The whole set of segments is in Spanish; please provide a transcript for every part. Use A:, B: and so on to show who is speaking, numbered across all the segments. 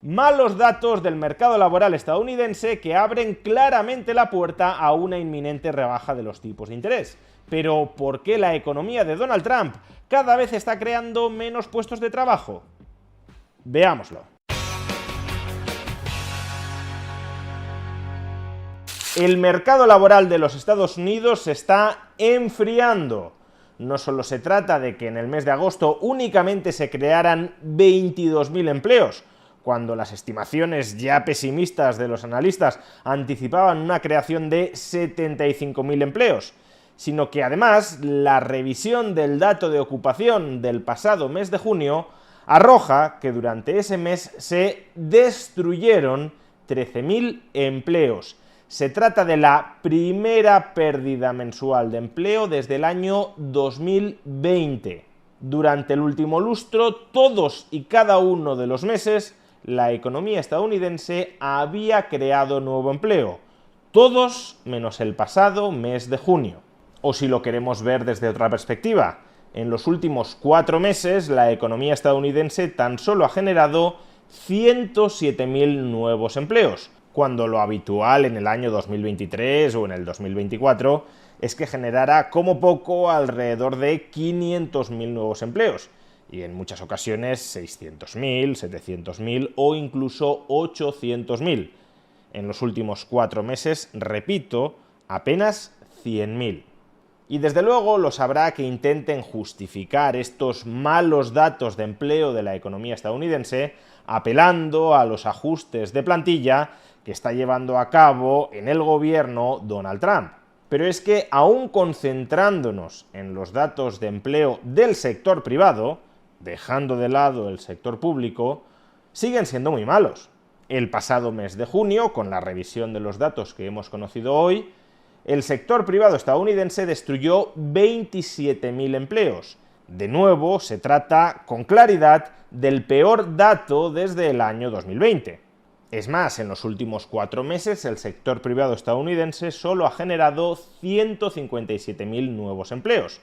A: Malos datos del mercado laboral estadounidense que abren claramente la puerta a una inminente rebaja de los tipos de interés. Pero, ¿por qué la economía de Donald Trump cada vez está creando menos puestos de trabajo? Veámoslo. El mercado laboral de los Estados Unidos se está enfriando. No solo se trata de que en el mes de agosto únicamente se crearan 22.000 empleos, cuando las estimaciones ya pesimistas de los analistas anticipaban una creación de 75.000 empleos, sino que además la revisión del dato de ocupación del pasado mes de junio arroja que durante ese mes se destruyeron 13.000 empleos. Se trata de la primera pérdida mensual de empleo desde el año 2020. Durante el último lustro, todos y cada uno de los meses, la economía estadounidense había creado nuevo empleo. Todos menos el pasado mes de junio. O si lo queremos ver desde otra perspectiva, en los últimos 4 meses la economía estadounidense tan solo ha generado 107.000 nuevos empleos, cuando lo habitual en el año 2023 o en el 2024 es que generara como poco alrededor de 500.000 nuevos empleos, y en muchas ocasiones 600.000, 700.000 o incluso 800.000. En los últimos 4 meses, repito, apenas 100.000. Y desde luego los habrá que intenten justificar estos malos datos de empleo de la economía estadounidense apelando a los ajustes de plantilla que está llevando a cabo en el gobierno Donald Trump. Pero es que, aún concentrándonos en los datos de empleo del sector privado, dejando de lado el sector público, siguen siendo muy malos. El pasado mes de junio, con la revisión de los datos que hemos conocido hoy, el sector privado estadounidense destruyó 27.000 empleos. De nuevo, se trata, con claridad, del peor dato desde el año 2020. Es más, en los últimos 4 meses el sector privado estadounidense solo ha generado 157.000 nuevos empleos,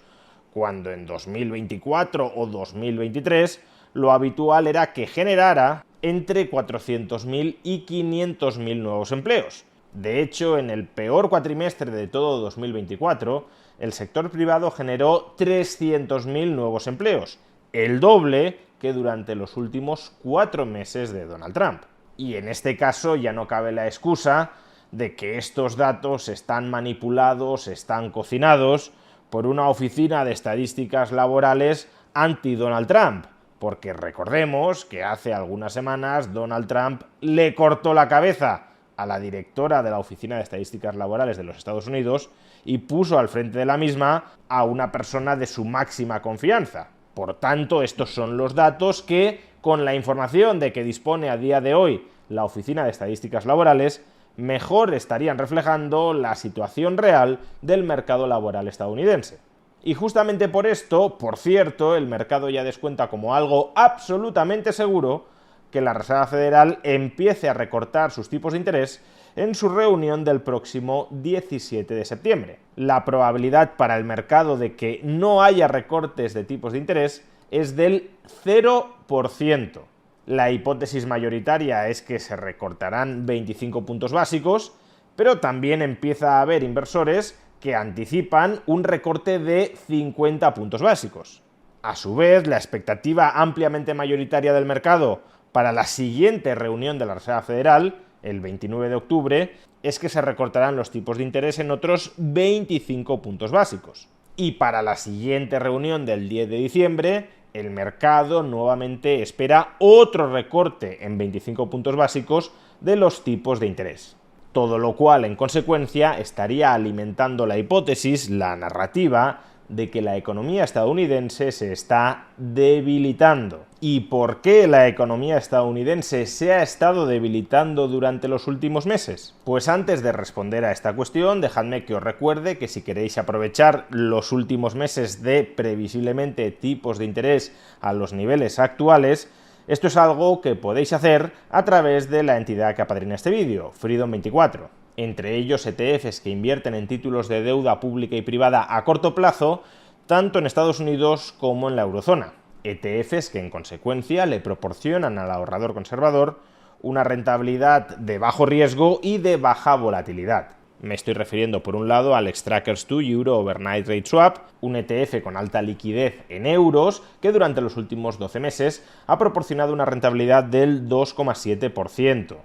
A: cuando en 2024 o 2023 lo habitual era que generara entre 400.000 y 500.000 nuevos empleos. De hecho, en el peor cuatrimestre de todo 2024, el sector privado generó 300.000 nuevos empleos, el doble que durante los últimos 4 meses de Donald Trump. Y en este caso ya no cabe la excusa de que estos datos están manipulados, están cocinados por una oficina de estadísticas laborales anti-Donald Trump, porque recordemos que hace algunas semanas Donald Trump le cortó la cabeza a la directora de la Oficina de Estadísticas Laborales de los Estados Unidos y puso al frente de la misma a una persona de su máxima confianza. Por tanto, estos son los datos que, con la información de que dispone a día de hoy la Oficina de Estadísticas Laborales, mejor estarían reflejando la situación real del mercado laboral estadounidense. Y justamente por esto, por cierto, el mercado ya descuenta como algo absolutamente seguro que la Reserva Federal empiece a recortar sus tipos de interés en su reunión del próximo 17 de septiembre. La probabilidad para el mercado de que no haya recortes de tipos de interés es del 0%. La hipótesis mayoritaria es que se recortarán 25 puntos básicos, pero también empieza a haber inversores que anticipan un recorte de 50 puntos básicos. A su vez, la expectativa ampliamente mayoritaria del mercado para la siguiente reunión de la Reserva Federal, el 29 de octubre, es que se recortarán los tipos de interés en otros 25 puntos básicos. Y para la siguiente reunión del 10 de diciembre, el mercado nuevamente espera otro recorte en 25 puntos básicos de los tipos de interés. Todo lo cual, en consecuencia, estaría alimentando la hipótesis, la narrativa, de que la economía estadounidense se está debilitando. ¿Y por qué la economía estadounidense se ha estado debilitando durante los últimos meses? Pues antes de responder a esta cuestión, dejadme que os recuerde que si queréis aprovechar los últimos meses de previsiblemente tipos de interés a los niveles actuales, esto es algo que podéis hacer a través de la entidad que apadrina este vídeo, Freedom24. Entre ellos ETFs que invierten en títulos de deuda pública y privada a corto plazo, tanto en Estados Unidos como en la eurozona. ETFs que en consecuencia le proporcionan al ahorrador conservador una rentabilidad de bajo riesgo y de baja volatilidad. Me estoy refiriendo por un lado al Xtrackers2 Euro Overnight Rate Swap, un ETF con alta liquidez en euros que durante los últimos 12 meses ha proporcionado una rentabilidad del 2,7%.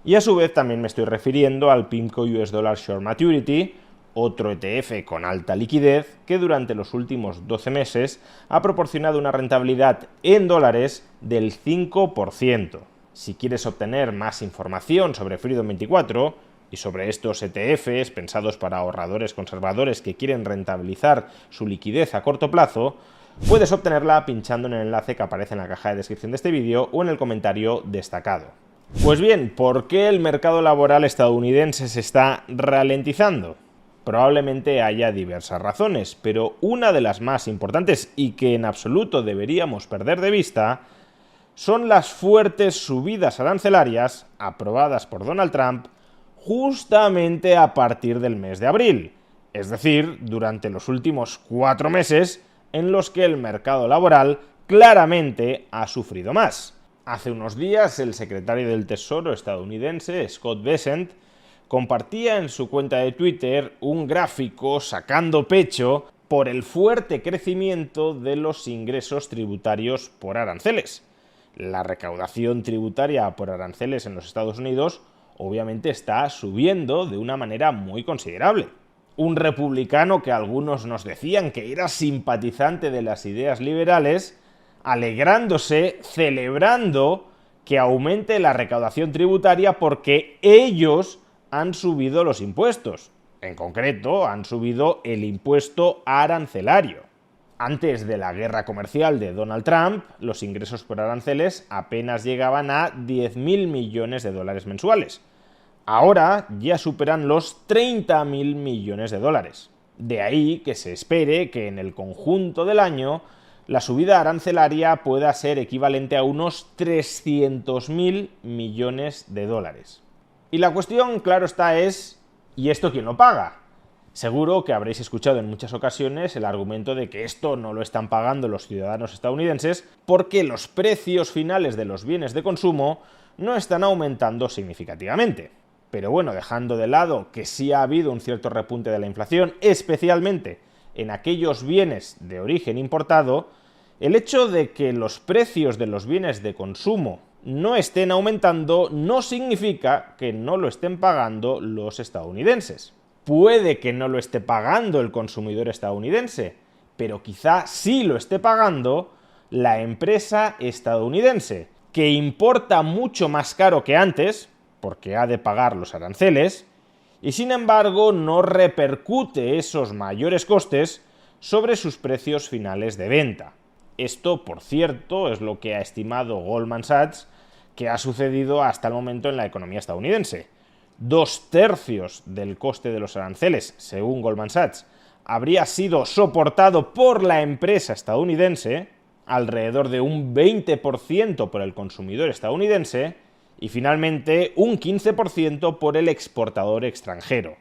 A: Y a su vez también me estoy refiriendo al PIMCO US Dollar Short Maturity, otro ETF con alta liquidez que durante los últimos 12 meses ha proporcionado una rentabilidad en dólares del 5%. Si quieres obtener más información sobre Freedom 24 y sobre estos ETFs pensados para ahorradores conservadores que quieren rentabilizar su liquidez a corto plazo, puedes obtenerla pinchando en el enlace que aparece en la caja de descripción de este vídeo o en el comentario destacado. Pues bien, ¿por qué el mercado laboral estadounidense se está ralentizando? Probablemente haya diversas razones, pero una de las más importantes y que en absoluto deberíamos perder de vista son las fuertes subidas arancelarias aprobadas por Donald Trump justamente a partir del mes de abril, es decir, durante los últimos 4 meses en los que el mercado laboral claramente ha sufrido más. Hace unos días, el secretario del Tesoro estadounidense, Scott Bessent, compartía en su cuenta de Twitter un gráfico sacando pecho por el fuerte crecimiento de los ingresos tributarios por aranceles. La recaudación tributaria por aranceles en los Estados Unidos obviamente está subiendo de una manera muy considerable. Un republicano que algunos nos decían que era simpatizante de las ideas liberales, alegrándose, celebrando que aumente la recaudación tributaria porque ellos han subido los impuestos. En concreto, han subido el impuesto arancelario. Antes de la guerra comercial de Donald Trump, los ingresos por aranceles apenas llegaban a 10.000 millones de dólares mensuales. Ahora ya superan los 30.000 millones de dólares. De ahí que se espere que en el conjunto del año la subida arancelaria pueda ser equivalente a unos 300.000 millones de dólares. Y la cuestión, claro está, es ¿y esto quién lo paga? Seguro que habréis escuchado en muchas ocasiones el argumento de que esto no lo están pagando los ciudadanos estadounidenses porque los precios finales de los bienes de consumo no están aumentando significativamente. Pero bueno, dejando de lado que sí ha habido un cierto repunte de la inflación, especialmente en aquellos bienes de origen importado, el hecho de que los precios de los bienes de consumo no estén aumentando no significa que no lo estén pagando los estadounidenses. Puede que no lo esté pagando el consumidor estadounidense, pero quizá sí lo esté pagando la empresa estadounidense, que importa mucho más caro que antes, porque ha de pagar los aranceles, y sin embargo no repercute esos mayores costes sobre sus precios finales de venta. Esto, por cierto, es lo que ha estimado Goldman Sachs que ha sucedido hasta el momento en la economía estadounidense. 2/3 del coste de los aranceles, según Goldman Sachs, habría sido soportado por la empresa estadounidense, alrededor de un 20% por el consumidor estadounidense y finalmente un 15% por el exportador extranjero.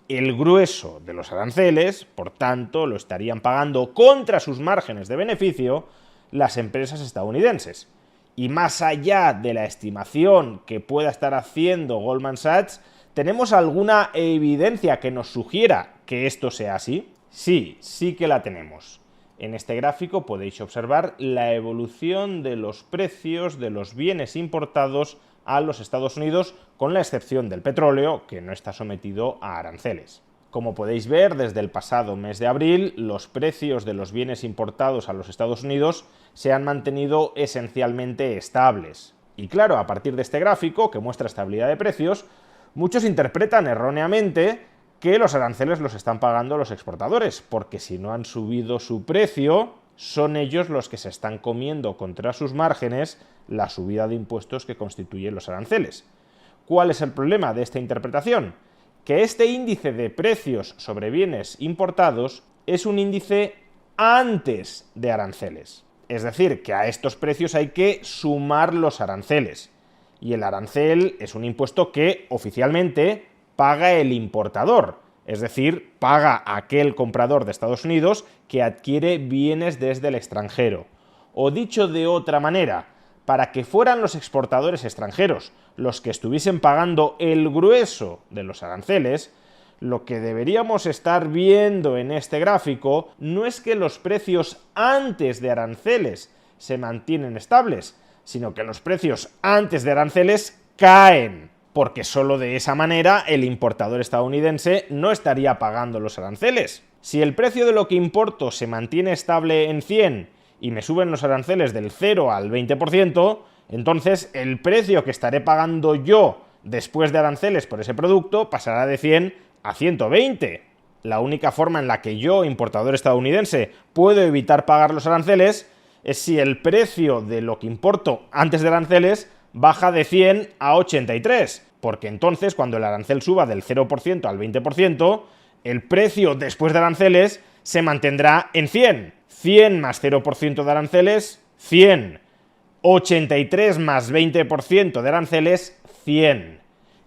A: El grueso de los aranceles, por tanto, lo estarían pagando contra sus márgenes de beneficio las empresas estadounidenses. Y más allá de la estimación que pueda estar haciendo Goldman Sachs, ¿tenemos alguna evidencia que nos sugiera que esto sea así? Sí que la tenemos. En este gráfico podéis observar la evolución de los precios de los bienes importados a los Estados Unidos, con la excepción del petróleo, que no está sometido a aranceles. Como podéis ver, desde el pasado mes de abril, los precios de los bienes importados a los Estados Unidos se han mantenido esencialmente estables. Y claro, a partir de este gráfico, que muestra estabilidad de precios, muchos interpretan erróneamente que los aranceles los están pagando los exportadores, porque si no han subido su precio, son ellos los que se están comiendo contra sus márgenes la subida de impuestos que constituyen los aranceles. ¿Cuál es el problema de esta interpretación? Que este índice de precios sobre bienes importados es un índice antes de aranceles. Es decir, que a estos precios hay que sumar los aranceles. Y el arancel es un impuesto que oficialmente paga el importador, es decir, paga aquel comprador de Estados Unidos que adquiere bienes desde el extranjero. O dicho de otra manera, para que fueran los exportadores extranjeros los que estuviesen pagando el grueso de los aranceles, lo que deberíamos estar viendo en este gráfico no es que los precios antes de aranceles se mantienen estables, sino que los precios antes de aranceles caen, porque solo de esa manera el importador estadounidense no estaría pagando los aranceles. Si el precio de lo que importo se mantiene estable en 100 y me suben los aranceles del 0 al 20%, entonces el precio que estaré pagando yo después de aranceles por ese producto pasará de 100 a 120. La única forma en la que yo, importador estadounidense, puedo evitar pagar los aranceles es si el precio de lo que importo antes de aranceles baja de 100 a 83, porque entonces cuando el arancel suba del 0% al 20%, el precio después de aranceles se mantendrá en 100. 100 más 0% de aranceles, 100. 83 más 20% de aranceles, 100.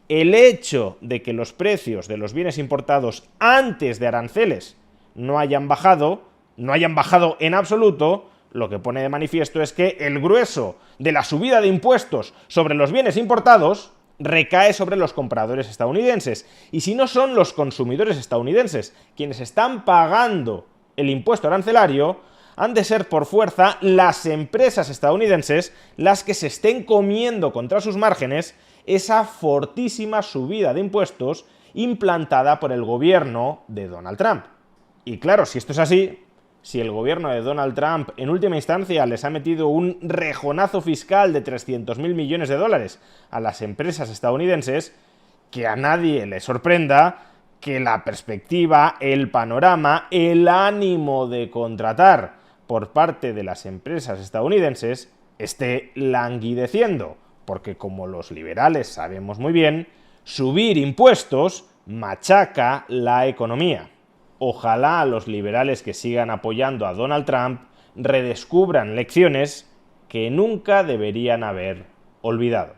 A: El hecho de que los precios de los bienes importados antes de aranceles no hayan bajado en absoluto, lo que pone de manifiesto es que el grueso de la subida de impuestos sobre los bienes importados recae sobre los compradores estadounidenses. Y si no son los consumidores estadounidenses quienes están pagando el impuesto arancelario, han de ser por fuerza las empresas estadounidenses las que se estén comiendo contra sus márgenes esa fortísima subida de impuestos implantada por el gobierno de Donald Trump. Y claro, si esto es así, si el gobierno de Donald Trump en última instancia les ha metido un rejonazo fiscal de 300.000 millones de dólares a las empresas estadounidenses, que a nadie le sorprenda que la perspectiva, el panorama, el ánimo de contratar por parte de las empresas estadounidenses esté languideciendo, porque como los liberales sabemos muy bien, subir impuestos machaca la economía. Ojalá los liberales que sigan apoyando a Donald Trump redescubran lecciones que nunca deberían haber olvidado.